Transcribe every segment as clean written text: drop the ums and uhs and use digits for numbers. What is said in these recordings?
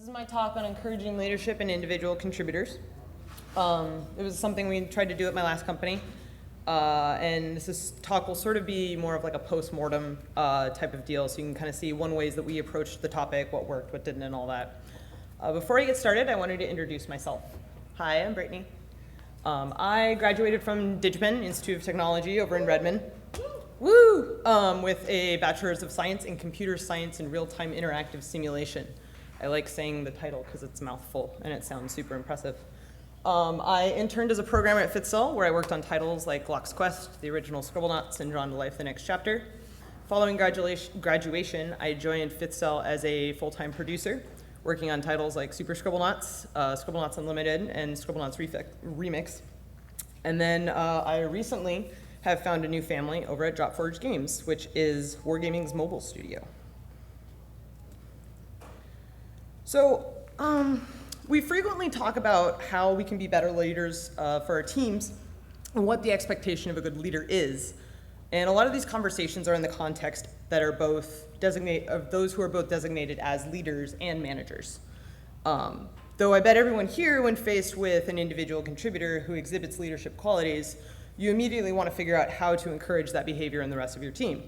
This is my talk on encouraging leadership in individual contributors. It was something we tried to do at my last company. And this talk will sort of be more of like a post-mortem type of deal, so you can kind of see ways that we approached the topic, what worked, what didn't, and all that. Before I get started, I wanted to introduce myself. Hi, I'm Brittany. I graduated from Digpen Institute of Technology over in Redmond. Woo! With a Bachelor's of Science in Computer Science and Real-Time Interactive Simulation. I like saying the title because it's a mouthful and it sounds super impressive. I interned as a programmer at Fitzel, where I worked on titles like Lock's Quest, the original Scribblenauts, and Drawn to Life: The Next Chapter. Following graduation, I joined Fitzel as a full-time producer, working on titles like Super Scribblenauts, Scribblenauts Unlimited, and Scribblenauts Remix. And then I recently have found a new family over at Dropforge Games, which is Wargaming's mobile studio. So we frequently talk about how we can be better leaders for our teams and what the expectation of a good leader is. And a lot of these conversations are in the context that are both of those who are both designated as leaders and managers. Though I bet everyone here, when faced with an individual contributor who exhibits leadership qualities, you immediately want to figure out how to encourage that behavior in the rest of your team.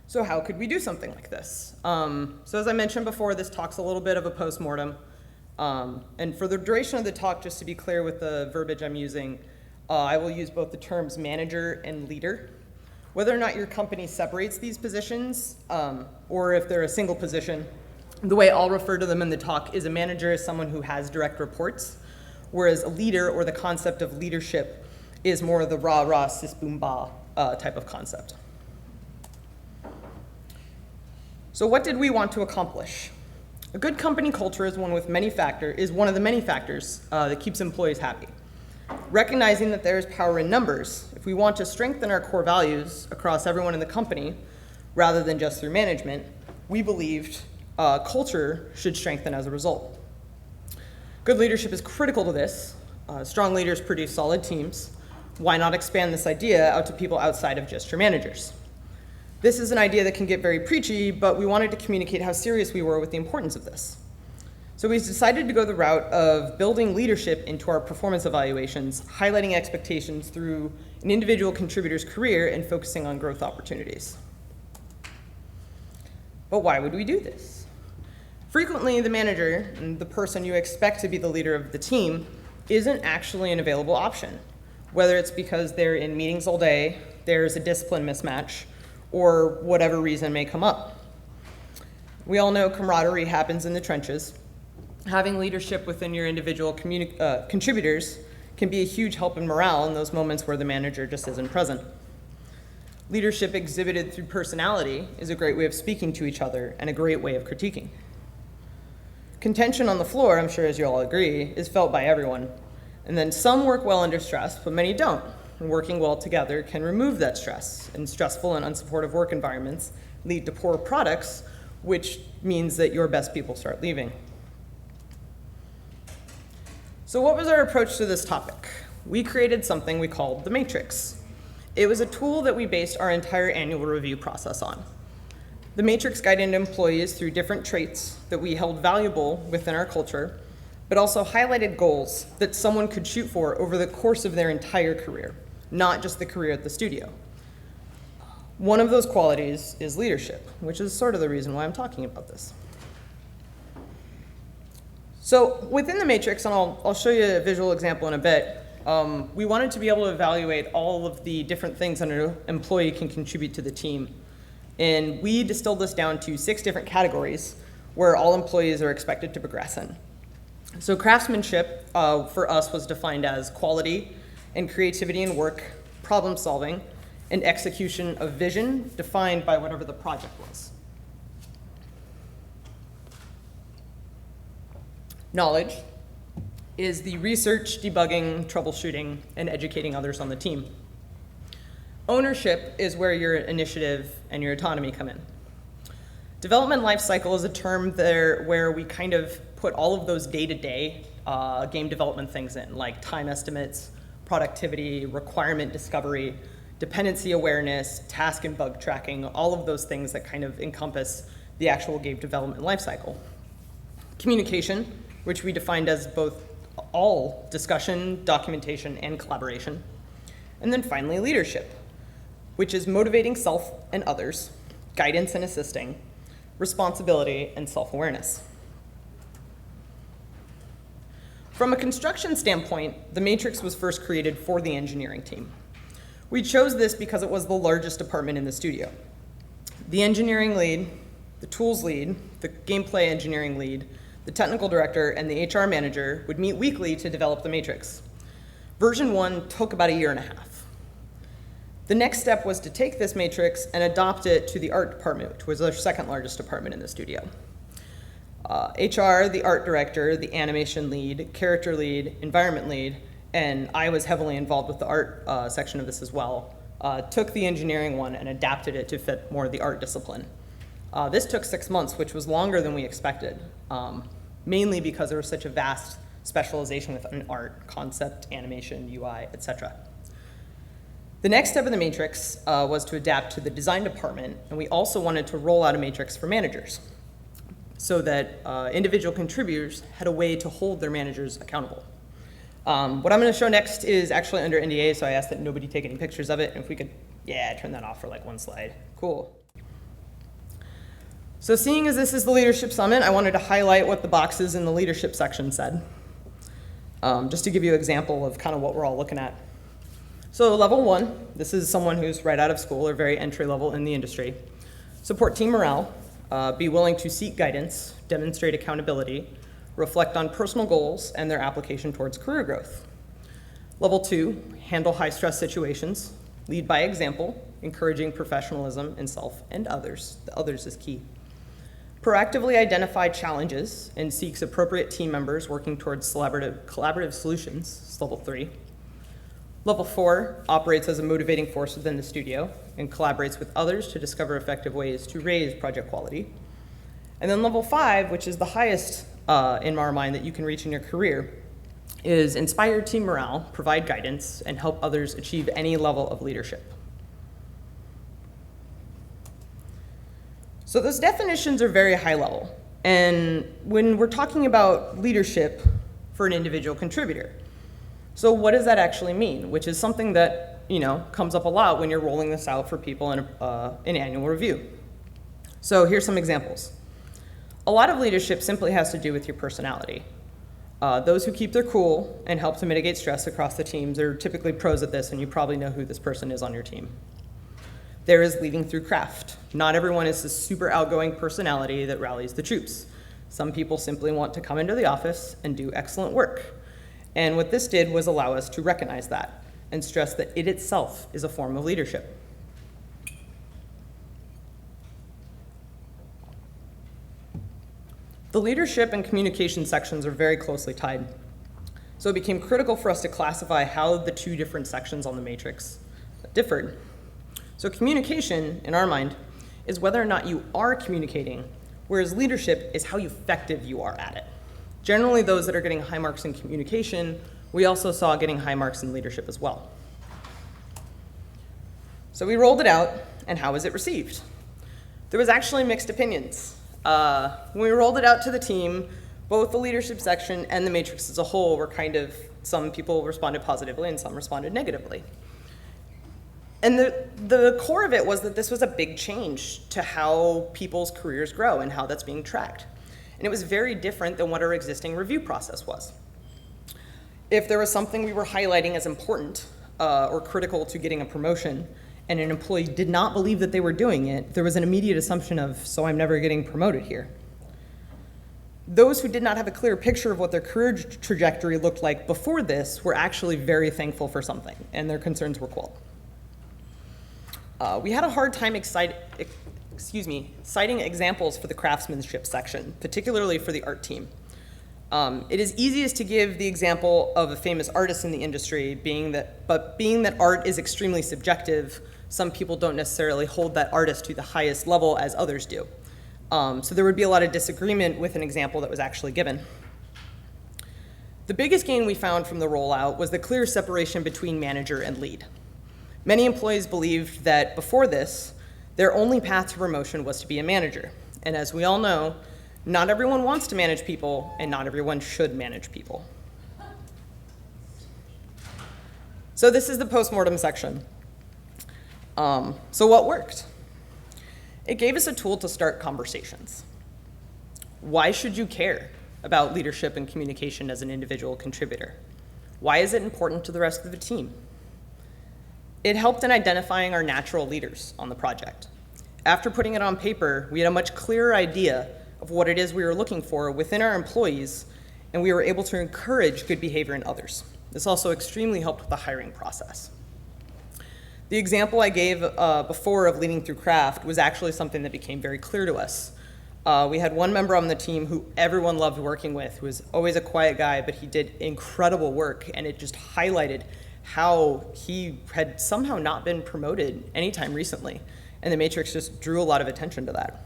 So how could we do something like this? So as I mentioned before, this talk's a little bit of a post-mortem. And for the duration of the talk, just to be clear with the verbiage I'm using, I will use both the terms manager and leader. Whether or not your company separates these positions, or if they're a single position, the way I'll refer to them in the talk is a manager is someone who has direct reports, whereas a leader, or the concept of leadership, is more of the rah-rah, sis-boom-bah type of concept. So what did we want to accomplish? A good company culture is one of the many factors that keeps employees happy. Recognizing that there is power in numbers, if we want to strengthen our core values across everyone in the company, rather than just through management, we believed culture should strengthen as a result. Good leadership is critical to this. Strong leaders produce solid teams. Why not expand this idea out to people outside of just your managers? This is an idea that can get very preachy, but we wanted to communicate how serious we were with the importance of this. So we decided to go the route of building leadership into our performance evaluations, highlighting expectations through an individual contributor's career and focusing on growth opportunities. But why would we do this? Frequently, the manager, and the person you expect to be the leader of the team, isn't actually an available option. Whether it's because they're in meetings all day, there's a discipline mismatch, or whatever reason may come up. We all know camaraderie happens in the trenches. Having leadership within your individual contributors can be a huge help in morale in those moments where the manager just isn't present. Leadership exhibited through personality is a great way of speaking to each other and a great way of critiquing. Contention on the floor, I'm sure as you all agree, is felt by everyone. And then some work well under stress, but many don't. And working well together can remove that stress, and stressful and unsupportive work environments lead to poor products, which means that your best people start leaving. So what was our approach to this topic? We created something we called the Matrix. It was a tool that we based our entire annual review process on. The Matrix guided employees through different traits that we held valuable within our culture, but also highlighted goals that someone could shoot for over the course of their entire career, not just the career at the studio. One of those qualities is leadership, which is sort of the reason why I'm talking about this. So within the Matrix, and I'll show you a visual example in a bit, we wanted to be able to evaluate all of the different things that an employee can contribute to the team. And we distilled this down to 6 different categories where all employees are expected to progress in. So craftsmanship for us was defined as quality and creativity in work, problem solving, and execution of vision defined by whatever the project was. Knowledge is the research, debugging, troubleshooting, and educating others on the team. Ownership is where your initiative and your autonomy come in. Development life cycle is a term there where we kind of put all of those day-to-day game development things in, like time estimates, productivity, requirement discovery, dependency awareness, task and bug tracking, all of those things that kind of encompass the actual game development lifecycle. Communication, which we defined as both all discussion, documentation, and collaboration. And then finally, leadership, which is motivating self and others, guidance and assisting, responsibility, and self-awareness. From a construction standpoint, the matrix was first created for the engineering team. We chose this because it was the largest department in the studio. The engineering lead, the tools lead, the gameplay engineering lead, the technical director, and the HR manager would meet weekly to develop the matrix. Version 1 took about a year and a half. The next step was to take this matrix and adopt it to the art department, which was our second largest department in the studio. HR, the art director, the animation lead, character lead, environment lead, and I was heavily involved with the art section of this as well, took the engineering one and adapted it to fit more of the art discipline. This took 6 months, which was longer than we expected, mainly because there was such a vast specialization within art, concept, animation, UI, etc. The next step of the matrix was to adapt to the design department, and we also wanted to roll out a matrix for managers so that individual contributors had a way to hold their managers accountable. What I'm going to show next is actually under NDA, so I asked that nobody take any pictures of it, and if we could, turn that off for like one slide. Cool. So seeing as this is the Leadership Summit, I wanted to highlight what the boxes in the leadership section said, just to give you an example of kind of what we're all looking at. So level 1, this is someone who's right out of school or very entry level in the industry. Support team morale, be willing to seek guidance, demonstrate accountability, reflect on personal goals and their application towards career growth. Level 2, handle high stress situations, lead by example, encouraging professionalism in self and others. The others is key. Proactively identify challenges and seeks appropriate team members working towards collaborative solutions. It's level 3. Level 4 operates as a motivating force within the studio and collaborates with others to discover effective ways to raise project quality. And then level 5, which is the highest in our mind that you can reach in your career, is inspire team morale, provide guidance, and help others achieve any level of leadership. So those definitions are very high level. And when we're talking about leadership for an individual contributor, so what does that actually mean? Which is something that, comes up a lot when you're rolling this out for people in an annual review. So here's some examples. A lot of leadership simply has to do with your personality. Those who keep their cool and help to mitigate stress across the teams are typically pros at this, and you probably know who this person is on your team. There is leading through craft. Not everyone is this super outgoing personality that rallies the troops. Some people simply want to come into the office and do excellent work. And what this did was allow us to recognize that and stress that it itself is a form of leadership. The leadership and communication sections are very closely tied. So it became critical for us to classify how the two different sections on the matrix differed. So communication, in our mind, is whether or not you are communicating, whereas leadership is how effective you are at it. Generally, those that are getting high marks in communication, we also saw getting high marks in leadership as well. So we rolled it out, and how was it received? There was actually mixed opinions. When we rolled it out to the team, both the leadership section and the matrix as a whole were some people responded positively and some responded negatively. And the core of it was that this was a big change to how people's careers grow and how that's being tracked. And it was very different than what our existing review process was. If there was something we were highlighting as important or critical to getting a promotion, and an employee did not believe that they were doing it, there was an immediate assumption of, so I'm never getting promoted here. Those who did not have a clear picture of what their career trajectory looked like before this were actually very thankful for something, and their concerns were quelled. We had a hard time citing examples for the craftsmanship section, particularly for the art team. It is easiest to give the example of a famous artist in the industry, being that art is extremely subjective, some people don't necessarily hold that artist to the highest level as others do. So there would be a lot of disagreement with an example that was actually given. The biggest gain we found from the rollout was the clear separation between manager and lead. Many employees believed that before this, their only path to promotion was to be a manager. And as we all know, Not everyone wants to manage people, and not everyone should manage people. So this is the postmortem section. So what worked? It gave us a tool to start conversations. Why should you care about leadership and communication as an individual contributor? Why is it important to the rest of the team? It helped in identifying our natural leaders on the project. After putting it on paper, we had a much clearer idea of what it is we were looking for within our employees, and we were able to encourage good behavior in others. This also extremely helped with the hiring process. The example I gave before of leading through craft was actually something that became very clear to us. We had one member on the team who everyone loved working with, who was always a quiet guy, but he did incredible work, and it just highlighted how he had somehow not been promoted anytime recently, and the Matrix just drew a lot of attention to that.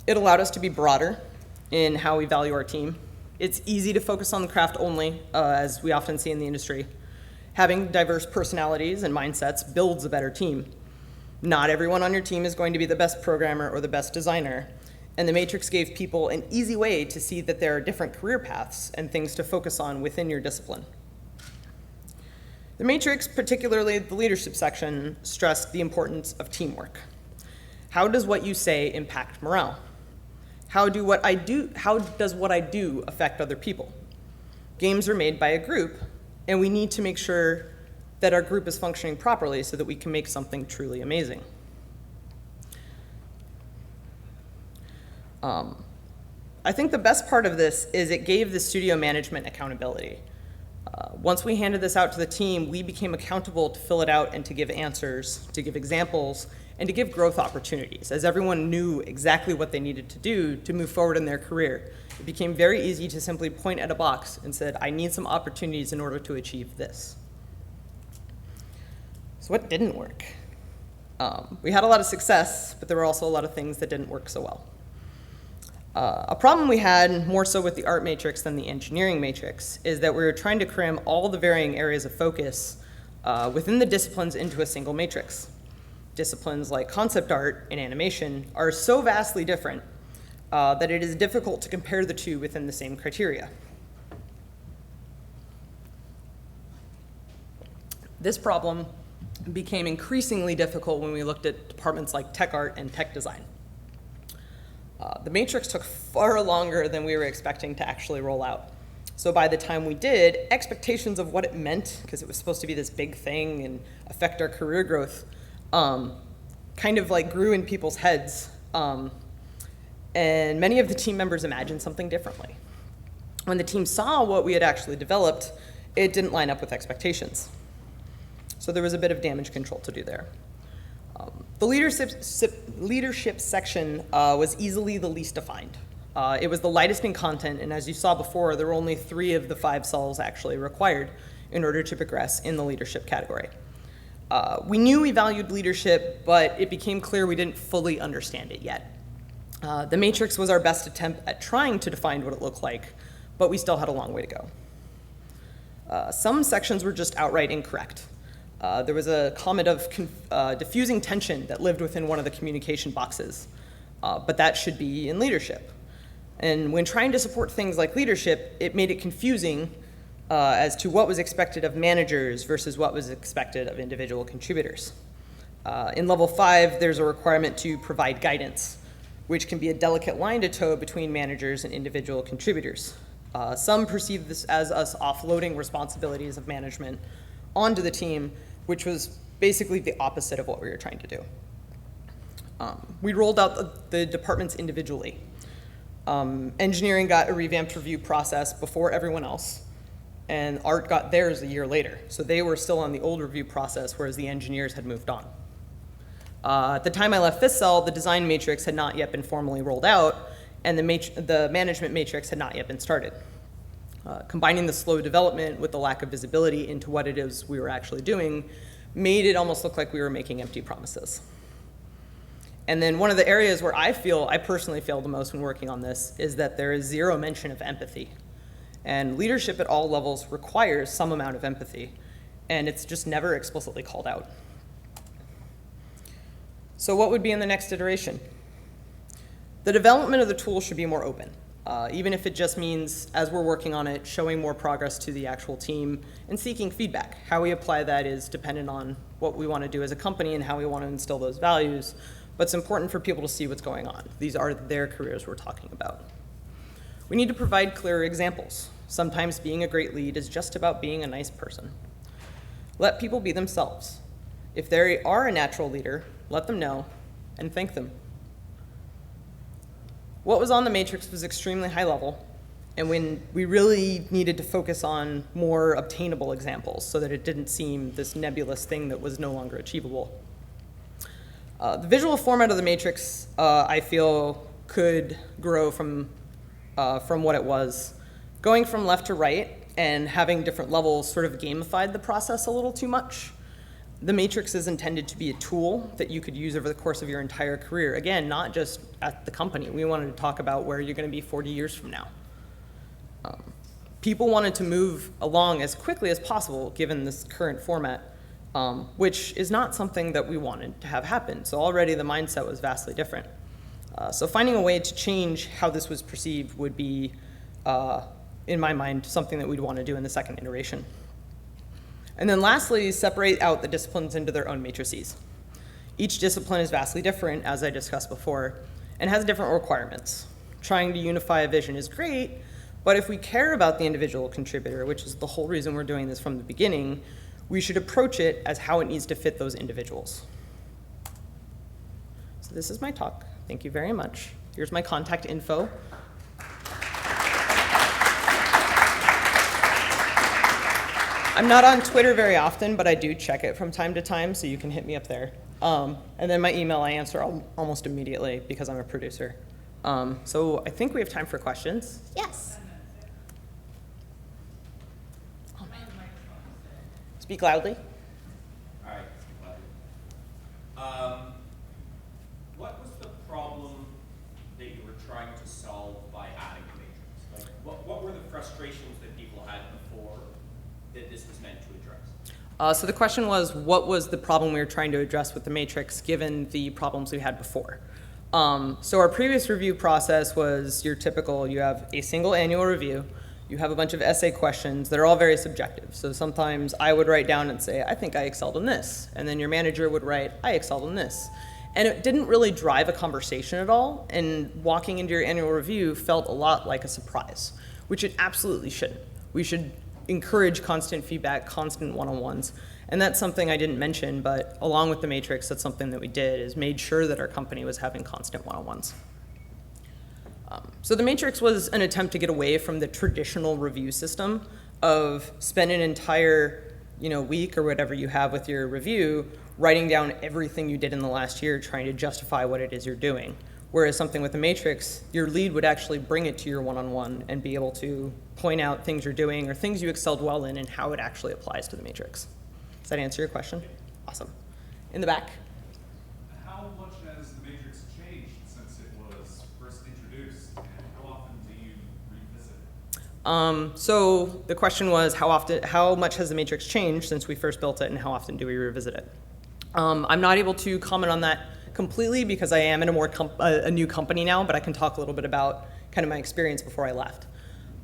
It allowed us to be broader in how we value our team. It's easy to focus on the craft only, as we often see in the industry. Having diverse personalities and mindsets builds a better team. Not everyone on your team is going to be the best programmer or the best designer, and the Matrix gave people an easy way to see that there are different career paths and things to focus on within your discipline. The Matrix, particularly the leadership section, stressed the importance of teamwork. How does what you say impact morale? How does what I do affect other people? Games are made by a group, and we need to make sure that our group is functioning properly so that we can make something truly amazing. I think the best part of this is it gave the studio management accountability. Once we handed this out to the team, we became accountable to fill it out and to give answers, to give examples, and to give growth opportunities, as everyone knew exactly what they needed to do to move forward in their career. It became very easy to simply point at a box and said, I need some opportunities in order to achieve this. So what didn't work? We had a lot of success, but there were also a lot of things that didn't work so well. A problem we had, more so with the art matrix than the engineering matrix, is that we were trying to cram all the varying areas of focus within the disciplines into a single matrix. Disciplines like concept art and animation are so vastly different that it is difficult to compare the two within the same criteria. This problem became increasingly difficult when we looked at departments like tech art and tech design. The matrix took far longer than we were expecting to actually roll out. So by the time we did, expectations of what it meant, because it was supposed to be this big thing and affect our career growth, kind of like grew in people's heads. And many of the team members imagined something differently. When the team saw what we had actually developed, it didn't line up with expectations. So there was a bit of damage control to do there. The leadership section was easily the least defined. It was the lightest in content, and as you saw before, there were only 3 of the 5 cells actually required in order to progress in the leadership category. We knew we valued leadership, but it became clear we didn't fully understand it yet. The matrix was our best attempt at trying to define what it looked like, but we still had a long way to go. Some sections were just outright incorrect. There was a comment of diffusing tension that lived within one of the communication boxes, but that should be in leadership. And when trying to support things like leadership, it made it confusing as to what was expected of managers versus what was expected of individual contributors. In level 5, there's a requirement to provide guidance, which can be a delicate line to toe between managers and individual contributors. Some perceive this as us offloading responsibilities of management onto the team, which was basically the opposite of what we were trying to do. We rolled out the departments individually. Engineering got a revamped review process before everyone else, and art got theirs a year later. So they were still on the old review process, whereas the engineers had moved on. At the time I left this cell, the design matrix had not yet been formally rolled out, and the management matrix had not yet been started. Combining the slow development with the lack of visibility into what it is we were actually doing made it almost look like we were making empty promises. And then one of the areas where I personally fail the most when working on this is that there is zero mention of empathy. And leadership at all levels requires some amount of empathy, and it's just never explicitly called out. So what would be in the next iteration? The development of the tool should be more open, even if it just means, as we're working on it, showing more progress to the actual team and seeking feedback. How we apply that is dependent on what we want to do as a company and how we want to instill those values, but it's important for people to see what's going on. These are their careers we're talking about. We need to provide clearer examples. Sometimes being a great lead is just about being a nice person. Let people be themselves. If they are a natural leader, let them know and thank them. What was on the matrix was extremely high level, and when we really needed to focus on more obtainable examples so that it didn't seem this nebulous thing that was no longer achievable. The visual format of the matrix, I feel, could grow from what it was. Going from left to right and having different levels sort of gamified the process a little too much. The matrix is intended to be a tool that you could use over the course of your entire career. Again, not just at the company. We wanted to talk about where you're going to be 40 years from now. People wanted to move along as quickly as possible given this current format, which is not something that we wanted to have happen. So already the mindset was vastly different. So finding a way to change how this was perceived would be, in my mind, something that we'd want to do in the second iteration. And then lastly, separate out the disciplines into their own matrices. Each discipline is vastly different, as I discussed before, and has different requirements. Trying to unify a vision is great, but if we care about the individual contributor, which is the whole reason we're doing this from the beginning, we should approach it as how it needs to fit those individuals. So this is my talk. Thank you very much. Here's my contact info. I'm not on Twitter very often, but I do check it from time to time, so you can hit me up there. And then my email I answer almost immediately because I'm a producer. So I think we have time for questions. Yes. Oh, man. Speak loudly. All right, speak loudly. What was the problem that you were trying to solve by adding the matrix? Like, what were the frustrations that people had before that this was meant to address? So the question was, what was the problem we were trying to address with the matrix given the problems we had before? So our previous review process was your typical, you have a single annual review, you have a bunch of essay questions that are all very subjective. So sometimes I would write down and say, I think I excelled in this. And then your manager would write, I excelled in this. And it didn't really drive a conversation at all. And walking into your annual review felt a lot like a surprise, which it absolutely shouldn't. We should encourage constant feedback, constant one-on-ones. And that's something I didn't mention, but along with the matrix, that's something that we did, is made sure that our company was having constant one-on-ones. So the matrix was an attempt to get away from the traditional review system of spend an entire week or whatever you have with your review, writing down everything you did in the last year, trying to justify what it is you're doing. Whereas something with the matrix, your lead would actually bring it to your one-on-one and be able to point out things you're doing or things you excelled well in and how it actually applies to the matrix. Does that answer your question? Awesome. In the back. How much has the matrix changed since it was first introduced, and how often do you revisit it? So the question was how much has the matrix changed since we first built it, and how often do we revisit it? I'm not able to comment on that completely because I am in a new company now, but I can talk a little bit about kind of my experience before I left.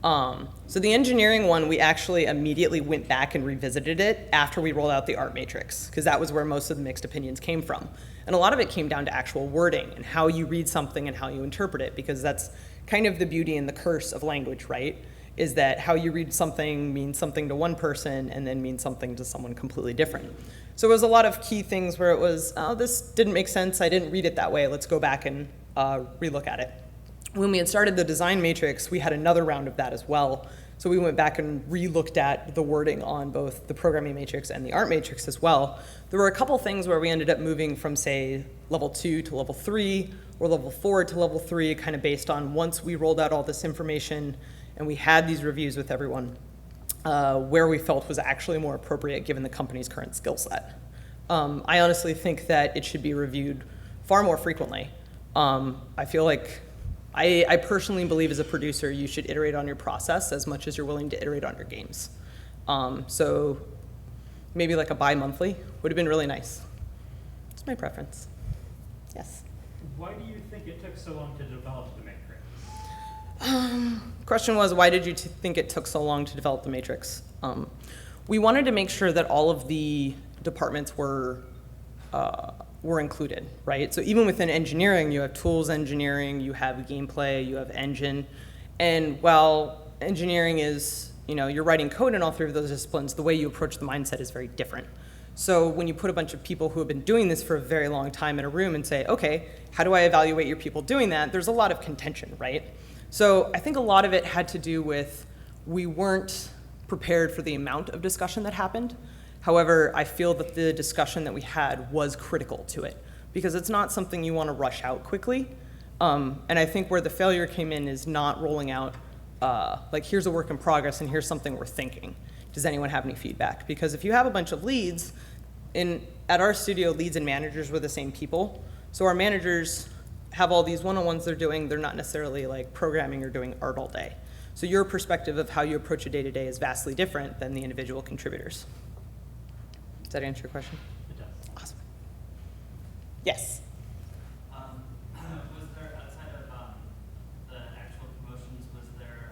So the engineering one, we actually immediately went back and revisited it after we rolled out the art matrix, because that was where most of the mixed opinions came from. And a lot of it came down to actual wording and how you read something and how you interpret it, because that's kind of the beauty and the curse of language, right? Is that how you read something means something to one person and then means something to someone completely different. So it was a lot of key things where it was, oh, this didn't make sense, I didn't read it that way, let's go back and relook at it. When we had started the design matrix, we had another round of that as well. So we went back and re-looked at the wording on both the programming matrix and the art matrix as well. There were a couple things where we ended up moving from, say, level 2 to level 3, or level 4 to level 3, kind of based on once we rolled out all this information and we had these reviews with everyone, where we felt was actually more appropriate given the company's current skill set. I honestly think that it should be reviewed far more frequently. I feel like I personally believe as a producer you should iterate on your process as much as you're willing to iterate on your games. So maybe like a bi-monthly would have been really nice. It's my preference. Yes? why do you think it took so long to develop the matrix? Question was, why did you think it took so long to develop the matrix? We wanted to make sure that all of the departments were included, right? So even within engineering, you have tools engineering, you have gameplay, you have engine. And while engineering is, you're writing code in all three of those disciplines, the way you approach the mindset is very different. So when you put a bunch of people who have been doing this for a very long time in a room and say, okay, how do I evaluate your people doing that? There's a lot of contention, right? So I think a lot of it had to do with we weren't prepared for the amount of discussion that happened. However, I feel that the discussion that we had was critical to it because it's not something you want to rush out quickly. And I think where the failure came in is not rolling out, like here's a work in progress and here's something we're thinking. Does anyone have any feedback? Because if you have a bunch of leads, at our studio, leads and managers were the same people. So our managers have all these one-on-ones they're doing. They're not necessarily like programming or doing art all day. So your perspective of how you approach a day-to-day is vastly different than the individual contributors. Does that answer your question? It does. Awesome. Yes. Was there, outside of the actual promotions, was there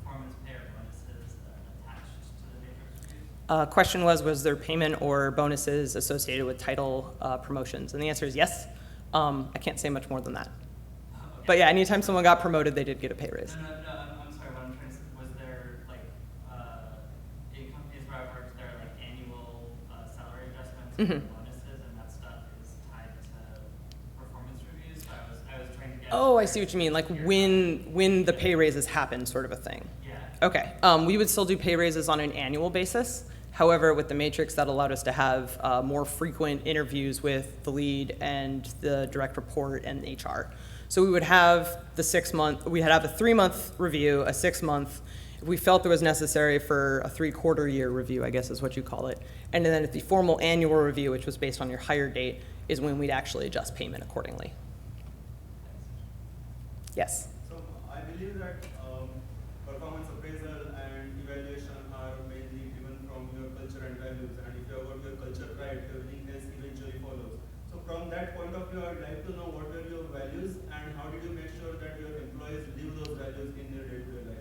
performance pay or bonuses attached to the matrix reviews? Question was there payment or bonuses associated with title promotions? And the answer is yes. I can't say much more than that. Okay. But yeah, anytime someone got promoted, they did get a pay raise. No, I'm sorry, what I'm trying to say, was there, like, in companies where I've worked, there are, like, annual salary adjustments or bonuses, and that stuff is tied to performance reviews, so I was trying to get... Oh, I see what you mean, like when the pay raises happen sort of a thing. Yeah. Okay, we would still do pay raises on an annual basis. However, with the matrix, that allowed us to have more frequent interviews with the lead and the direct report and HR. So we would have the 6 month, we'd have a 3-month review, a 6-month. If we felt it was necessary for a 3/4 year review, I guess is what you call it. And then at the formal annual review, which was based on your hire date, is when we'd actually adjust payment accordingly. Yes. So I believe that performance appraisal and evaluation are mainly driven from your culture and values, and if you have got your culture right, everything else eventually follows. So from that point of view, I'd like to know what were your values and how did you make sure that your employees live those values in their day-to-day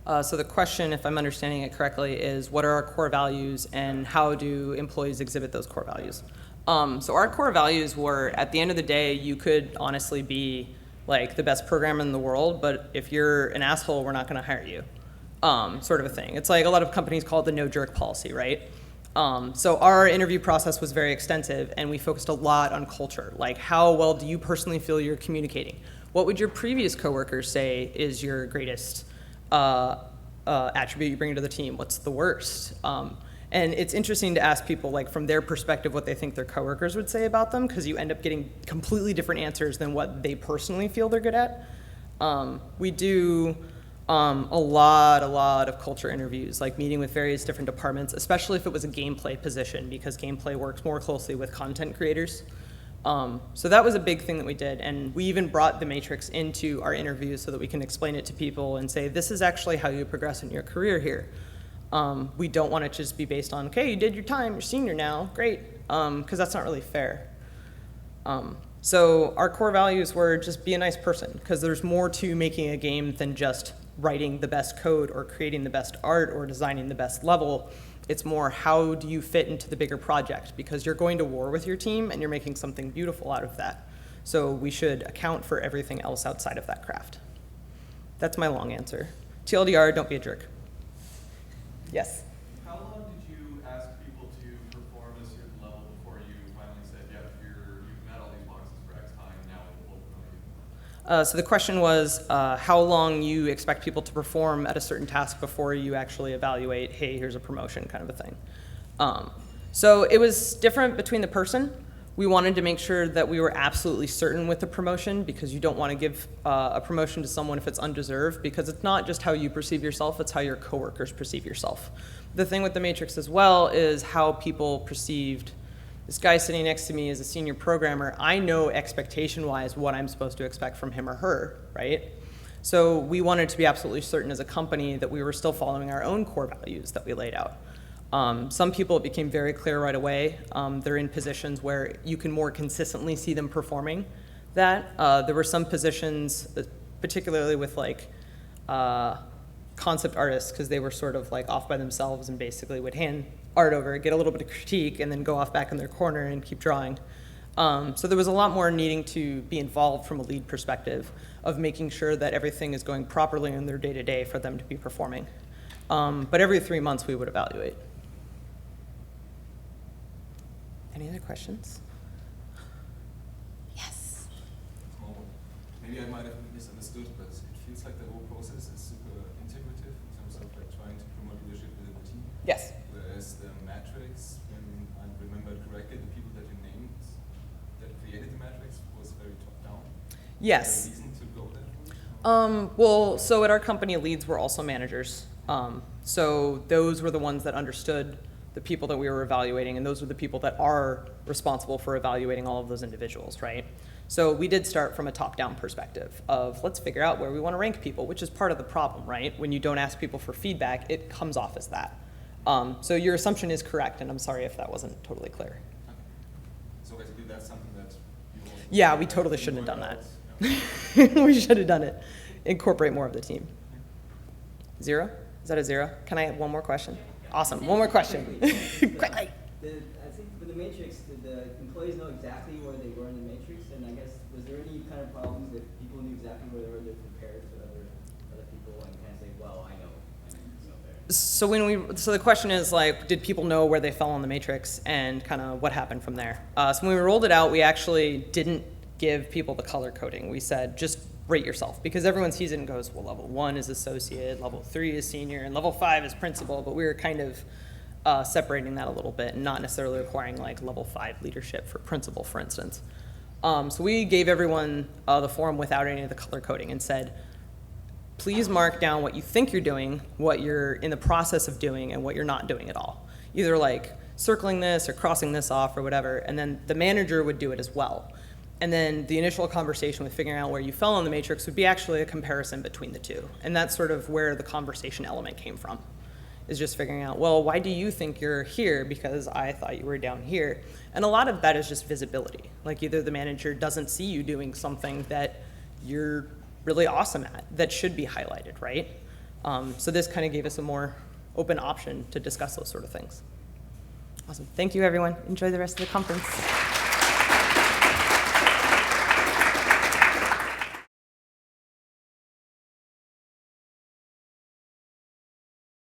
life? So the question, if I'm understanding it correctly, is what are our core values and how do employees exhibit those core values? So our core values were, at the end of the day, you could honestly be like the best programmer in the world, but if you're an asshole, we're not going to hire you, sort of a thing. It's like a lot of companies call it the no jerk policy, right? So our interview process was very extensive, and we focused a lot on culture. Like, how well do you personally feel you're communicating? What would your previous coworkers say is your greatest attribute you bring to the team? What's the worst? And it's interesting to ask people, like, from their perspective, what they think their coworkers would say about them, because you end up getting completely different answers than what they personally feel they're good at. We do a lot of culture interviews, like meeting with various different departments, especially if it was a gameplay position, because gameplay works more closely with content creators. So that was a big thing that we did, and we even brought the matrix into our interviews so that we can explain it to people and say, this is actually how you progress in your career here. We don't want it to just be based on, okay, you did your time, you're senior now, great, because that's not really fair. So our core values were just be a nice person, because there's more to making a game than just writing the best code or creating the best art or designing the best level. It's more, how do you fit into the bigger project, because you're going to war with your team and you're making something beautiful out of that. So we should account for everything else outside of that craft. That's my long answer. TLDR, don't be a jerk. Yes? How long did you ask people to perform a certain level before you finally said, yeah, you've met all these boxes for X time, now we'll promote you? So the question was how long you expect people to perform at a certain task before you actually evaluate, hey, here's a promotion kind of a thing. So it was different between the person. We wanted to make sure that we were absolutely certain with the promotion, because you don't want to give a promotion to someone if it's undeserved, because it's not just how you perceive yourself, it's how your coworkers perceive yourself. The thing with the matrix as well is how people perceived this guy sitting next to me is a senior programmer. I know expectation-wise what I'm supposed to expect from him or her, right? So we wanted to be absolutely certain as a company that we were still following our own core values that we laid out. Some people, it became very clear right away. They're in positions where you can more consistently see them performing that. There were some positions, particularly with like concept artists, because they were sort of like off by themselves and basically would hand art over, get a little bit of critique, and then go off back in their corner and keep drawing. So there was a lot more needing to be involved from a lead perspective of making sure that everything is going properly in their day-to-day for them to be performing. But every 3 months we would evaluate. Any other questions? Yes. Maybe I might have misunderstood, but it feels like the whole process is super integrative in terms of like trying to promote leadership within the team. Yes. Whereas the matrix, when I remember correctly, the people that you named that created the matrix was very top-down. Yes. Is there a reason to go that way? Well, so at our company, leads were also managers. So those were the ones that understood the people that we were evaluating, and those are the people that are responsible for evaluating all of those individuals, right? So we did start from a top-down perspective of let's figure out where we want to rank people, which is part of the problem, right? When you don't ask people for feedback, it comes off as that. So your assumption is correct, and I'm sorry if that wasn't totally clear. Okay. So basically that's something that you also Yeah, we totally shouldn't have done that. We should have done it. Incorporate more of the team. 0? Is that a 0? Can I have one more question? Awesome, one more question. Quickly. I think with the matrix, did the employees know exactly where they were in the matrix? And I guess, was there any kind of problems that people knew exactly where they were, they're compared to other people and kind of say, well, I know it's up there? So the question is like, did people know where they fell on the matrix and kind of what happened from there? So when we rolled it out, we actually didn't give people the color coding. We said, just rate yourself, because everyone sees it and goes, well, level 1 is associate, level 3 is senior, and level 5 is principal, but we were kind of separating that a little bit and not necessarily requiring like level 5 leadership for principal, for instance. So we gave everyone the form without any of the color coding and said, please mark down what you think you're doing, what you're in the process of doing, and what you're not doing at all. Either like circling this or crossing this off or whatever, and then the manager would do it as well. And then the initial conversation with figuring out where you fell on the matrix would be actually a comparison between the two. And that's sort of where the conversation element came from, is just figuring out, well, why do you think you're here? Because I thought you were down here. And a lot of that is just visibility. Like either the manager doesn't see you doing something that you're really awesome at that should be highlighted, right? So this kind of gave us a more open option to discuss those sort of things. Awesome. Thank you, everyone. Enjoy the rest of the conference.